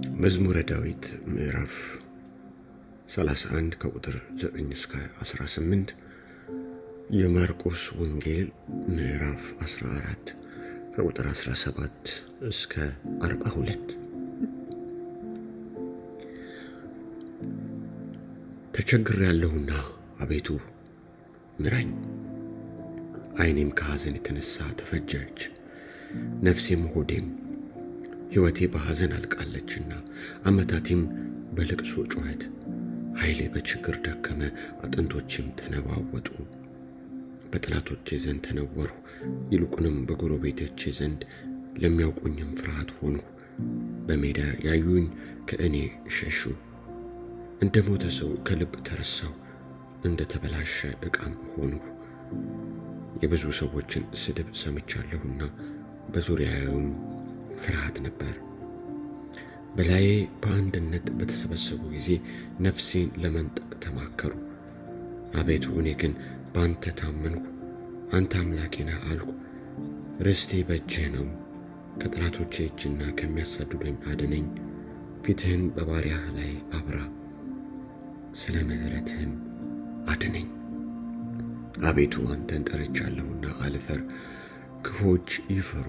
መዝሙረ ዳዊት ምዕራፍ 31 ከቁጥር 9 እስከ 18፣ የማርቆስ ወንጌል ምዕራፍ 14 ከቁጥር 17 እስከ 42። ተቸግሬአለሁና አቤቱ ምራኝ፣ ዓይኔም ከሐዘን የተነሣ ተፈጀች፣ ነፍሴም ሆዴም። ሕይወቴ በሐዘን አልቃለችና ዓመታቴም በልቅሶ ጩኸት። ኃይሌ በችግር ደከመ፣ አጥንቶቼም ተነዋወጡ። በጠላቶቼ ዘንድ ተነወርሁ፣ ይልቁንም በጎረቤቶቼ ዘንድ ለሚያውቁኝም ፍርሃት ሆንሁ። በሜዳ ያዩኝ ከእኔ ሸሹ። እንደ ሞተ ሰው ከልብ ተረሳሁ፣ እንደ ተበላሸ ዕቃም ሆንሁ። የብዙ ሰዎችን ስድብ ሰምቻለሁና በዙሪያዬም ፍርሃት ነበር። በላዬ በአንድነት በተሰበሰቡ ጊዜ ነፍሴን ለመንጠቅ ተማከሩ። አቤቱ እኔ ግን በአንተ ታመንሁ፣ አንተ አምላኬ ነህ አልሁ። ርስቴ በእጅህ ነው። ከጠላቶቼ እጅና ከሚያሳድዱኝ አድነኝ። ፊትህን በባሪያህ ላይ አብራ፣ ስለ ምሕረትህም አድነኝ። አቤቱ አንተን ጠርቻለሁና አልፈር። ክፉዎች ይፈሩ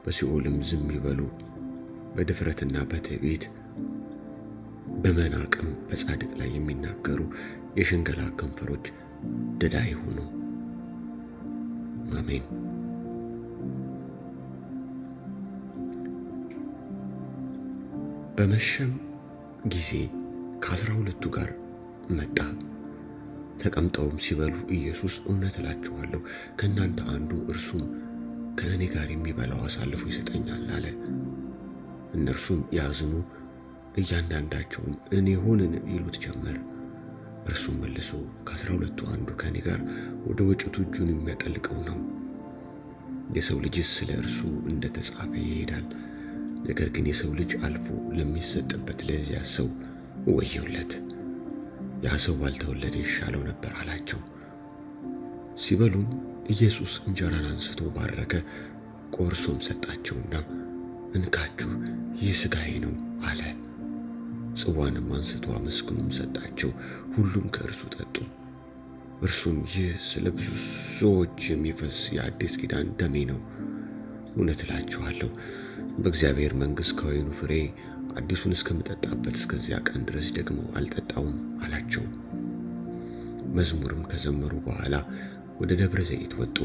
በሲኦልም ዝም ይበሉ። በድፍረትና በትዕቢት በመናቅም በጻድቅ ላይ የሚናገሩ የሽንገላ ከንፈሮች ድዳ ይሁኑ። አሜን። በመሸም ጊዜ ከ12 ጋር መጣ። ተቀምጠውም ሲበሉ ኢየሱስ እውነት እላችኋለሁ ከእናንተ አንዱ እርሱም ከእኔ ጋር የሚበላው አሳልፎ ይሰጠኛል አለ። እነርሱም ያዝኑ፣ እያንዳንዳቸውም እኔ ሆንን ይሉት ጀመር። እርሱም መልሶ ከ12 አንዱ ከእኔ ጋር ወደ ወጭቱ እጁን የሚያጠልቀው ነው። የሰው ልጅስ ስለ እርሱ እንደ ተጻፈ ይሄዳል። ነገር ግን የሰው ልጅ አልፎ ለሚሰጥበት ለዚያ ሰው ወዮለት! ያ ሰው ባልተወለደ ይሻለው ነበር አላቸው። ሲበሉም ኢየሱስ እንጀራን አንስቶ ባረከ፣ ቆርሶም ሰጣቸውና እንካችሁ ይህ ሥጋዬ ነው አለ። ጽዋንም አንስቶ አመስግኖም ሰጣቸው። ሁሉም ከእርሱ ጠጡ። እርሱም ይህ ስለ ብዙ ሰዎች የሚፈስ የአዲስ ኪዳን ደሜ ነው። እውነት እላችኋለሁ በእግዚአብሔር መንግሥት ከወይኑ ፍሬ አዲሱን እስከምጠጣበት እስከዚያ ቀን ድረስ ደግሞ አልጠጣውም አላቸው። መዝሙርም ከዘመሩ በኋላ ወደ ደብረ ዘይት ወጡ።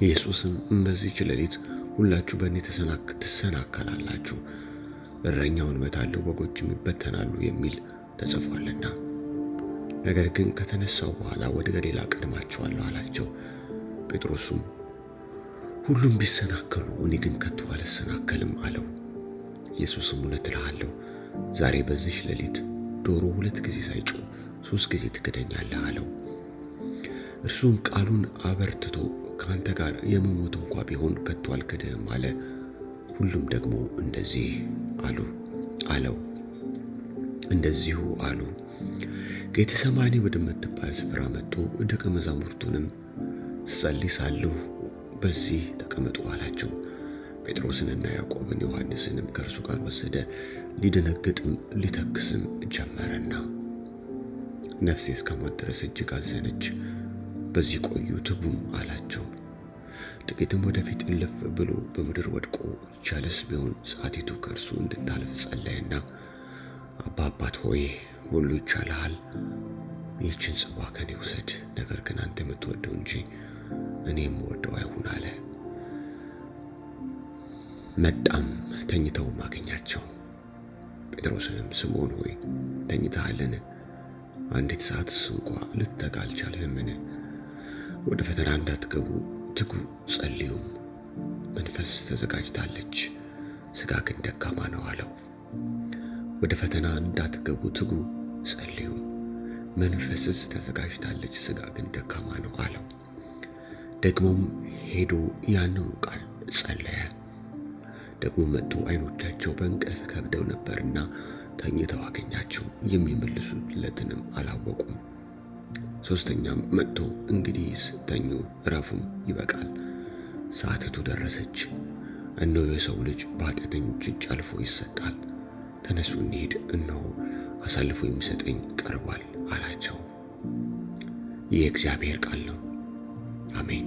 ኢየሱስም በዚህች ሌሊት ሁላችሁ በእኔ ትሰናከላላችሁ፣ እረኛውን እመታለሁ፣ በጎችም ይበተናሉ የሚል ተጽፏልና፣ ነገር ግን ከተነሳው በኋላ ወደ ገሊላ እቀድማችኋለሁ አላቸው። ጴጥሮስም ሁሉም ቢሰናከሉ እኔ ግን ከቶ አልሰናከልም አለው። ኢየሱስም እውነት እልሃለሁ ዛሬ በዚህች ሌሊት ዶሮ 2 ጊዜ ሳይጮህ 3 ጊዜ ትክደኛለህ አለው። እርሱም ቃሉን አበርትቶ ከአንተ ጋር የምሞት እንኳ ቢሆን ከቶ አልክድህም አለ። ሁሉም ደግሞ እንደዚሁ አሉ። ጌቴሰማኒ ወደምትባል ስፍራ መጡ። ደቀ መዛሙርቱንም ስጸልይ ሳለሁ በዚህ ተቀመጡ አላቸው። ጴጥሮስንና ያዕቆብን ዮሐንስንም ከእርሱ ጋር ወሰደ። ሊደነግጥም ሊተክስም ጀመረና ነፍሴ እስከ ሞት ድረስ እጅግ አዘነች፣ በዚህ ቆዩ ትጉም አላቸው። ጥቂትም ወደፊት እልፍ ብሎ በምድር ወድቆ ይቻልስ ቢሆን ሰዓቲቱ ከእርሱ እንድታልፍ ጸለየና አባት ሆይ ሁሉ ይቻልሃል፣ ይህችን ጽዋ ከኔ ውሰድ፣ ነገር ግን አንተ የምትወደው እንጂ እኔ የምወደው አይሁን አለ። መጣም፣ ተኝተውም አገኛቸው። ጴጥሮስንም ስምዖን ሆይ ተኝተሃልን? አንዲት ሰዓትስ እንኳ ልትተጋ አልቻልህምን? ወደ ፈተና እንዳትገቡ ትጉ ጸልዩም። መንፈስ ተዘጋጅታለች፣ ሥጋ ግን ደካማ ነው አለው። ወደ ፈተና እንዳትገቡ ትጉ ጸልዩም፣ መንፈስስ ተዘጋጅታለች፣ ሥጋ ግን ደካማ ነው አለው። ደግሞም ሄዶ ያንኑ ቃል ጸለየ። ደግሞ መጥቶ ዓይኖቻቸው በእንቅልፍ ከብደው ነበርና ተኝተው አገኛቸው፣ የሚመልሱለትንም አላወቁም። ሦስተኛም መጥቶ እንግዲህስ ተኙ፣ ዕረፉም፣ ይበቃል፣ ሰዓቲቱ ደረሰች፣ እነሆ የሰው ልጅ በኃጢአተኞች እጅ አልፎ ይሰጣል። ተነሱ እንሂድ፣ እነሆ አሳልፎ የሚሰጠኝ ቀርቧል አላቸው። ይህ የእግዚአብሔር ቃል ነው። አሜን።